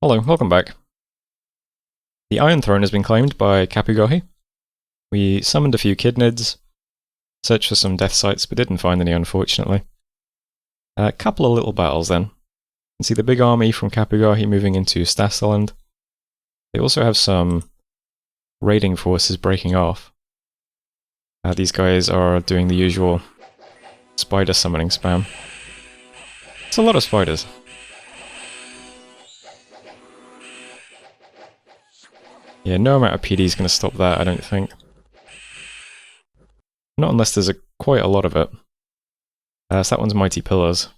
Hello, welcome back. The Iron Throne has been claimed by Kapugohi. We summoned a few kidnids, searched for some death sites, but didn't find any, unfortunately. A couple of little battles then. You can see the big army from Kapugohi moving into Stasaland. They also have some raiding forces breaking off. These guys are doing the usual spider summoning spam. It's a lot of spiders. Yeah, no amount of PD is going to stop that, I don't think. Not unless there's quite a lot of it. So that one's Mighty Pillars.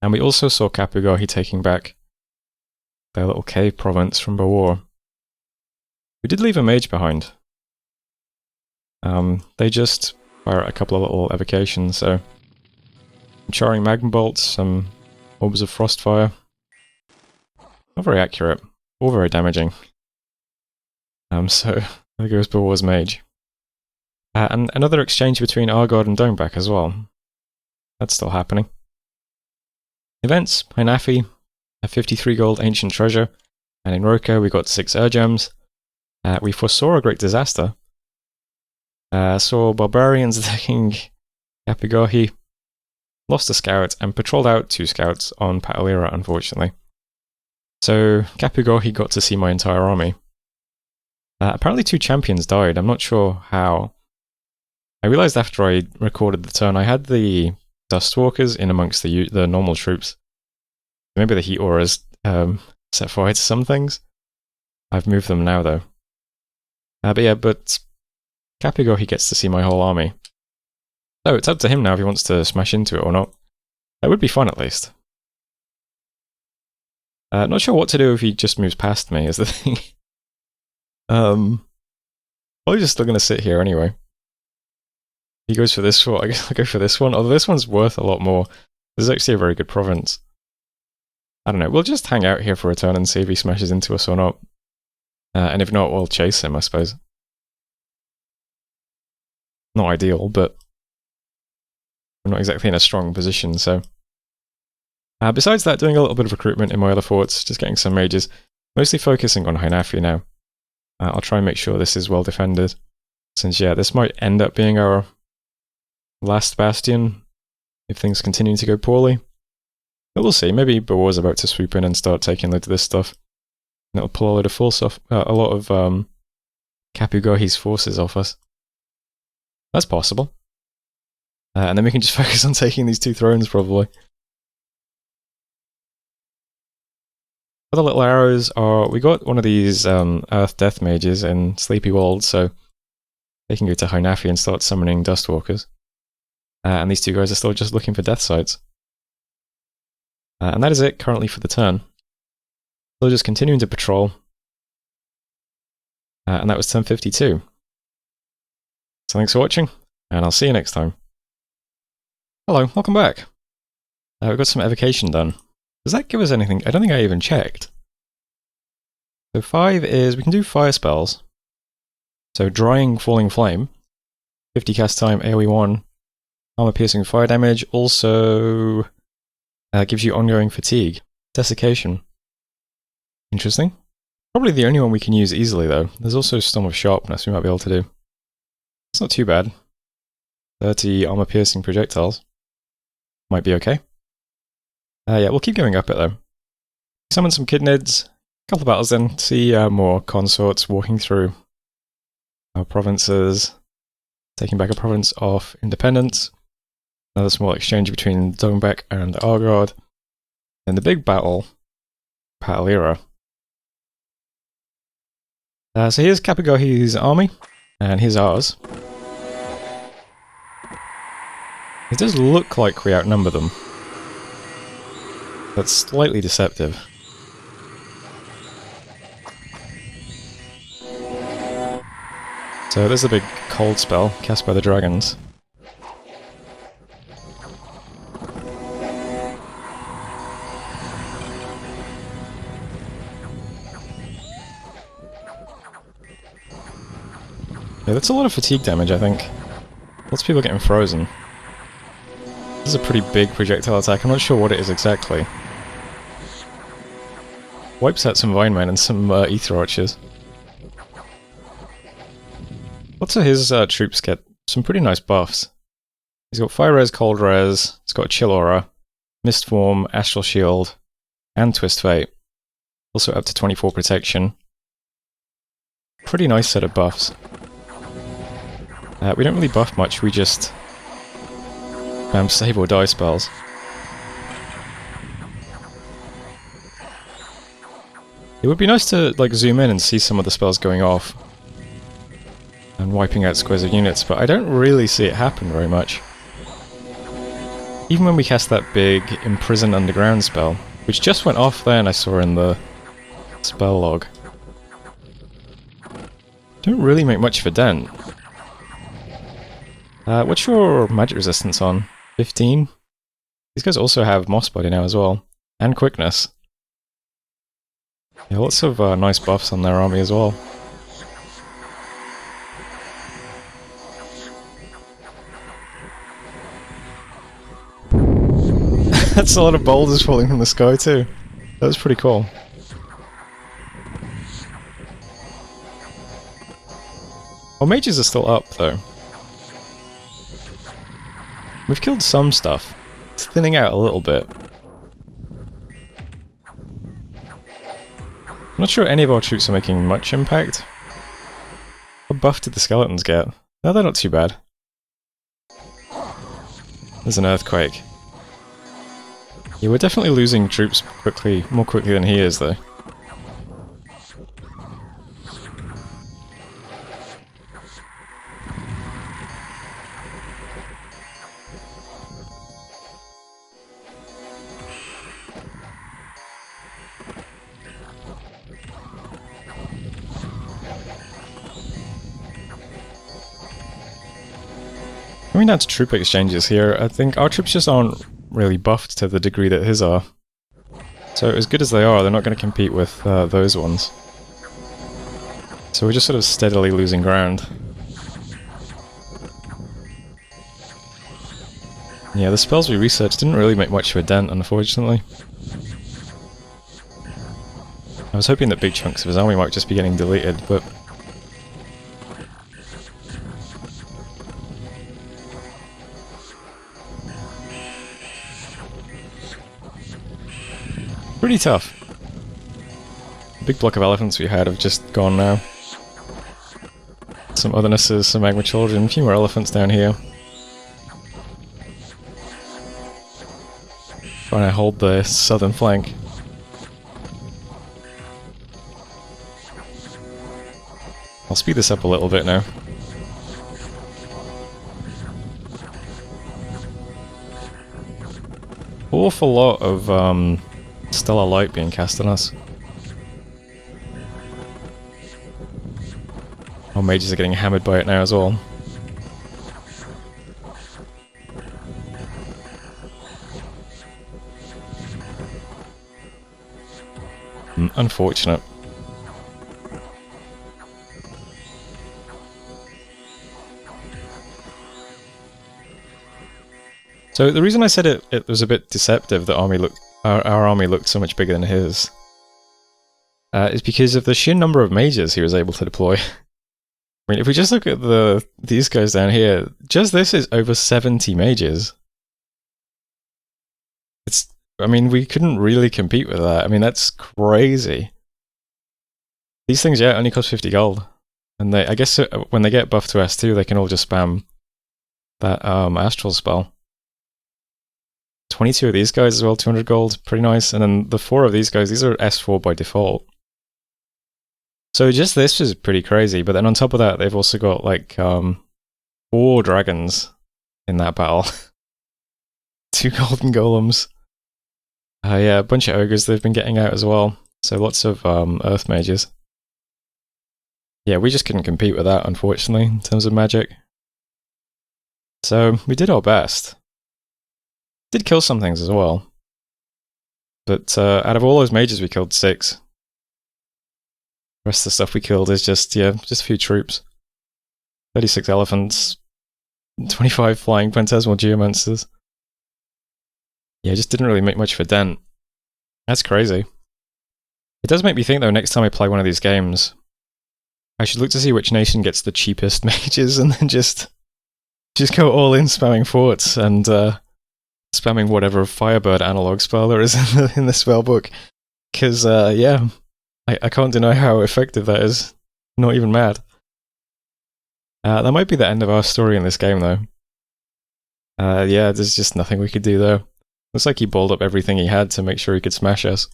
And we also saw Kapugohi taking back their little cave province from the war. We did leave a mage behind. They just fire a couple of little evocations, so... Charring magma bolts, some orbs of frostfire. Not very accurate, or very damaging. So there goes Bawar's mage. And another exchange between Argod and Domeback as well. That's still happening. Events, Hinafi, a 53 gold ancient treasure, and in Roka we got 6 gems. We foresaw a great disaster. Saw barbarians attacking Kapugohi, lost a scout, and patrolled out 2 scouts on Patalira, unfortunately. So Kapugohi got to see my entire army. Apparently 2 champions died, I'm not sure how. I realised after I recorded the turn I had the Dustwalkers in amongst the normal troops. Maybe the Heat Auras set fire to some things. I've moved them now though. But Kapugohi gets to see my whole army. So it's up to him now if he wants to smash into it or not. That would be fun at least. Not sure what to do if he just moves past me is the thing. Probably just still going to sit here anyway. He goes for this one, I guess I'll go for this one, although this one's worth a lot more. This is actually a very good province. I don't know, we'll just hang out here for a turn and see if he smashes into us or not. And if not, we'll chase him, I suppose. Not ideal, but we're not exactly in a strong position, so... besides that, doing a little bit of recruitment in my other forts, just getting some mages, mostly focusing on Hinafi now. I'll try and make sure this is well defended, since yeah, this might end up being our last bastion if things continue to go poorly. But we'll see, maybe Bawar's about to swoop in and start taking loads of this stuff. And it'll pull a load of a lot of Kapugohi's forces off us. That's possible. And then we can just focus on taking these 2 thrones, probably. Other little arrows are, we got one of these Earth Death Mages in Sleepy Wold, so they can go to Hinafi and start summoning Dustwalkers. And these 2 guys are still just looking for death sites. And that is it currently for the turn. Still just continuing to patrol. And that was turn 52. So thanks for watching, and I'll see you next time. Hello, welcome back. We've got some evocation done. Does that give us anything? I don't think I even checked. So 5 is, we can do fire spells. So Drying Falling Flame, 50 cast time, AoE 1, armor piercing fire damage, also gives you ongoing fatigue. Desiccation. Interesting. Probably the only one we can use easily though. There's also Storm of Sharpness we might be able to do. It's not too bad. 30 armor piercing projectiles. Might be okay. Yeah, we'll keep going up it though. Summon some kidnids, a couple of battles then, see more consorts walking through our provinces, taking back a province of independence, another small exchange between Domeback and Argod, and the big battle, Patalira. So here's Kapugohi's army, and here's ours. It does look like we outnumber them. That's slightly deceptive. So there's a big cold spell cast by the dragons. Yeah, that's a lot of fatigue damage, I think. Lots of people getting frozen. This is a pretty big projectile attack, I'm not sure what it is exactly. Wipes out some Vine Men and some Ether Archers. Lots of his troops get some pretty nice buffs. He's got Fire Res, Cold Res, he's got Chill Aura, Mist Form, Astral Shield, and Twist Fate. Also up to 24 protection. Pretty nice set of buffs. We don't really buff much, we just save or die spells. It would be nice to like zoom in and see some of the spells going off and wiping out squares of units, but I don't really see it happen very much. Even when we cast that big Imprison Underground spell, which just went off then, I saw in the spell log. Don't really make much of a dent. What's your magic resistance on? 15? These guys also have Moss Body now as well, and Quickness. Yeah, lots of nice buffs on their army as well. That's a lot of boulders falling from the sky too. That was pretty cool. Well, mages are still up though. We've killed some stuff. It's thinning out a little bit. I'm not sure any of our troops are making much impact. What buff did the skeletons get? No, they're not too bad. There's an earthquake. Yeah, we're definitely losing troops quickly, more quickly than he is though. Coming down to troop exchanges here, I think our troops just aren't really buffed to the degree that his are. So as good as they are, they're not going to compete with those ones. So we're just sort of steadily losing ground. Yeah, the spells we researched didn't really make much of a dent, unfortunately. I was hoping that big chunks of his army might just be getting deleted, but... pretty tough. The big block of elephants we had have just gone now. Some othernesses, some magma children, a few more elephants down here. Trying to hold the southern flank. I'll speed this up a little bit now. Awful lot of stellar light being cast on us. Our mages are getting hammered by it now as well. Unfortunate. So the reason I said it was a bit deceptive that our army looked so much bigger than his is because of the sheer number of mages he was able to deploy. I mean, if we just look at these guys down here, just this is over 70 mages. I mean, we couldn't really compete with that. I mean, that's crazy. These things, yeah, only cost 50 gold. And I guess when they get buffed to S2, they can all just spam that astral spell. 22 of these guys as well, 200 gold, pretty nice. And then the 4 of these guys, these are S4 by default. So just this is pretty crazy, but then on top of that, they've also got like 4 dragons in that battle. 2 golden golems. Yeah, a bunch of ogres they've been getting out as well. So lots of earth mages. Yeah, we just couldn't compete with that, unfortunately, in terms of magic. So we did our best. Did kill some things as well. But out of all those mages, we killed 6. The rest of the stuff we killed is just a few troops. 36 elephants, 25 flying phantasmal geomancers. Yeah, just didn't really make much of a dent. That's crazy. It does make me think, though, next time I play one of these games, I should look to see which nation gets the cheapest mages and then just go all in spamming forts and spamming whatever Firebird analog spell there is in the spell book. Because, yeah, I can't deny how effective that is. Not even mad. That might be the end of our story in this game, though. Yeah, there's just nothing we could do there. Looks like he balled up everything he had to make sure he could smash us.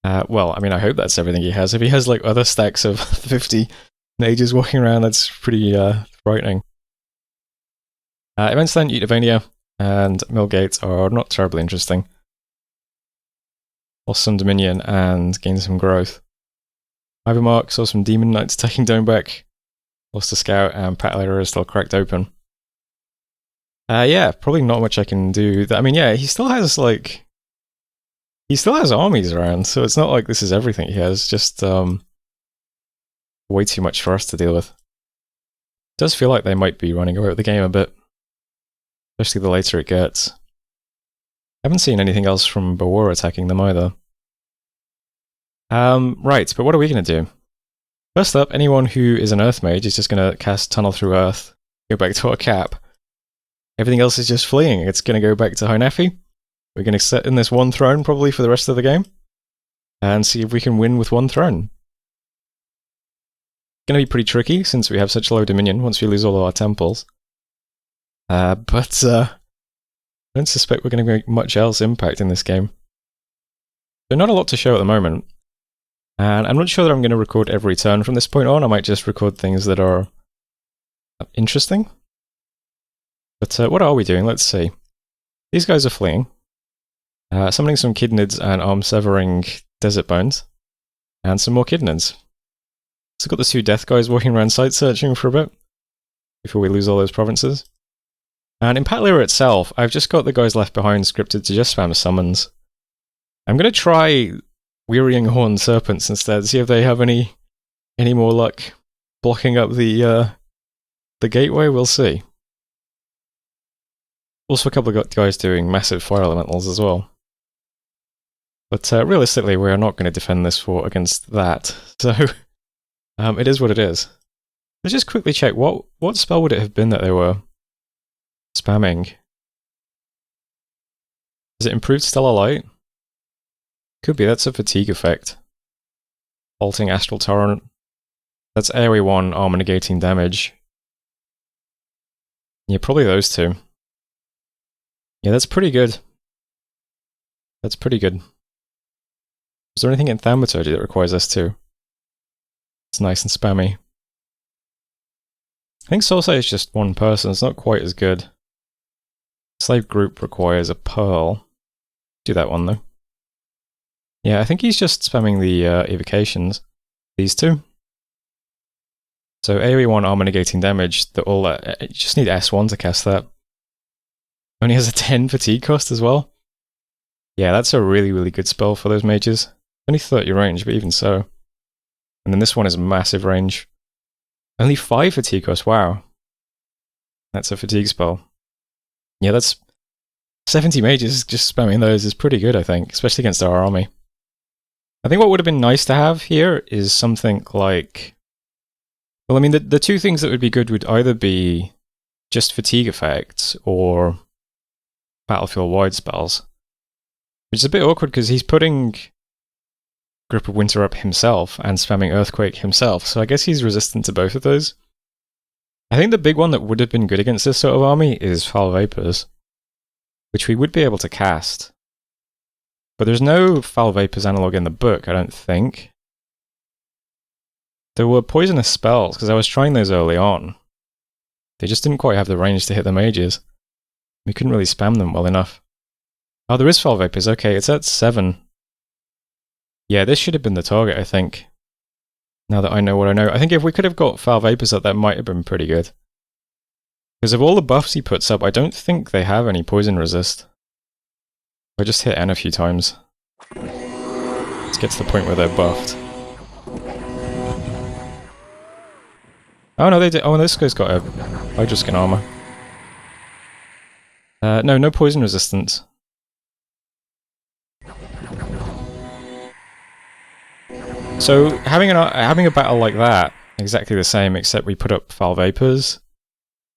Well, I mean, I hope that's everything he has. If he has, like, other stacks of 50 mages walking around, that's pretty frightening. Events then, Utavania and Millgate are not terribly interesting. Lost some Dominion and gained some growth. Ivermark saw some Demon Knights taking Domeback. Lost a Scout, and Patlera is still cracked open. Yeah, probably not much I can do. I mean, yeah, he still has, like... He still has armies around, so it's not like this is everything he has, just way too much for us to deal with. It does feel like they might be running away with the game a bit. Especially the later it gets. I haven't seen anything else from Bawar attacking them either. Right, but what are we going to do? First up, anyone who is an Earth Mage is just going to cast Tunnel Through Earth, go back to our cap. Everything else is just fleeing. It's going to go back to Hynefi. We're going to sit in this one throne probably for the rest of the game. And see if we can win with one throne. It's going to be pretty tricky since we have such low Dominion once we lose all of our temples. But I don't suspect we're going to make much else impact in this game. So not a lot to show at the moment. And I'm not sure that I'm going to record every turn from this point on. I might just record things that are interesting. But what are we doing? Let's see. These guys are fleeing. Summoning some Kidnids and arm-severing Desert Bones. And some more Kidnids. So got the two Death guys walking around site-searching for a bit. Before we lose all those provinces. And in Patlera itself, I've just got the guys left behind scripted to just spam summons. I'm going to try Wearying Horned Serpents instead, see if they have any more luck blocking up the gateway. We'll see. Also a couple of guys doing massive fire elementals as well. But realistically, we are not going to defend this fort against that, so it is what it is. Let's just quickly check, what spell would it have been that they were spamming? Is it Improved Stellar Light? Could be, that's a fatigue effect. Halting Astral Torrent. That's AoE 1, armor negating damage. Yeah, probably those two. Yeah, that's pretty good. That's pretty good. Is there anything in Thaumaturgy that requires S2? It's nice and spammy. I think Soulsight is just one person, it's not quite as good. Slave Group requires a Pearl. Do that one though. Yeah, I think he's just spamming the evocations. These two. So AoE 1 armor negating damage, you just need S1 to cast that. Only has a 10 fatigue cost as well. Yeah, that's a really, really good spell for those mages. Only 30 range, but even so. And then this one is massive range. Only 5 fatigue cost, wow. That's a fatigue spell. Yeah, that's 70 mages just spamming those is pretty good, I think, especially against our army. I think what would have been nice to have here is something like... Well, I mean, the two things that would be good would either be just fatigue effects or battlefield-wide spells. Which is a bit awkward because he's putting Grip of Winter up himself and spamming Earthquake himself, so I guess he's resistant to both of those. I think the big one that would have been good against this sort of army is Foul Vapors, which we would be able to cast. But there's no Foul Vapors analog in the book, I don't think. There were poisonous spells, because I was trying those early on. They just didn't quite have the range to hit the mages. We couldn't really spam them well enough. Oh, there is Foul Vapors, okay, it's at 7. Yeah, this should have been the target, I think. Now that I know what I know. I think if we could have got Foul Vapors up, that might have been pretty good. Because of all the buffs he puts up, I don't think they have any poison resist. I just hit N a few times. Let's get to the point where they're buffed. Oh no, they did. Oh, this guy's got a Hydroskin armor. No poison resistance. So having a battle like that, exactly the same, except we put up foul vapors,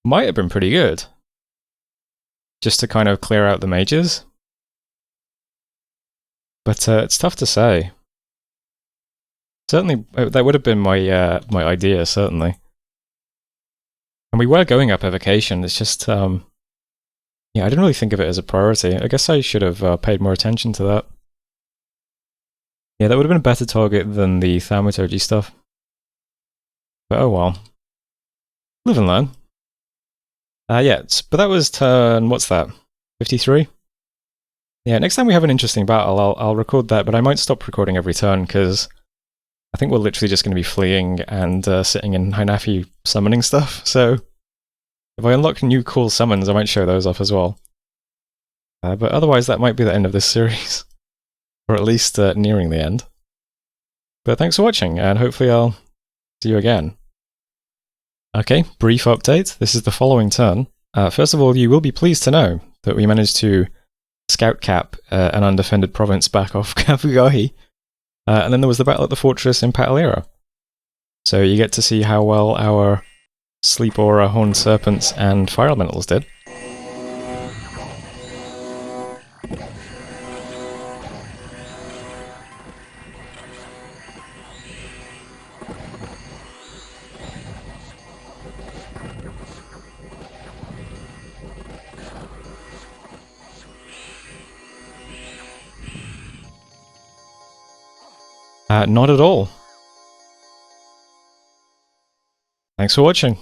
might have been pretty good. Just to kind of clear out the mages. But it's tough to say. Certainly, that would have been my my idea, certainly. And we were going up evocation, it's just, yeah, I didn't really think of it as a priority. I guess I should have paid more attention to that. Yeah, that would have been a better target than the thaumaturgy stuff. But oh well. Live and learn. Yeah, but that was turn, what's that? 53? Yeah, next time we have an interesting battle, I'll record that, but I might stop recording every turn, because I think we're literally just going to be fleeing and sitting in Hinafi summoning stuff, so if I unlock new cool summons, I might show those off as well. But otherwise, that might be the end of this series. Or at least nearing the end. But thanks for watching, and hopefully I'll see you again. Okay, brief update. This is the following turn. First of all, you will be pleased to know that we managed to scout cap an undefended province back off Kafugahi. And then there was the battle at the fortress in Patalira. So you get to see how well our Sleep Aura, Horned Serpents, and Fire Elementals did. Not at all. Thanks for watching.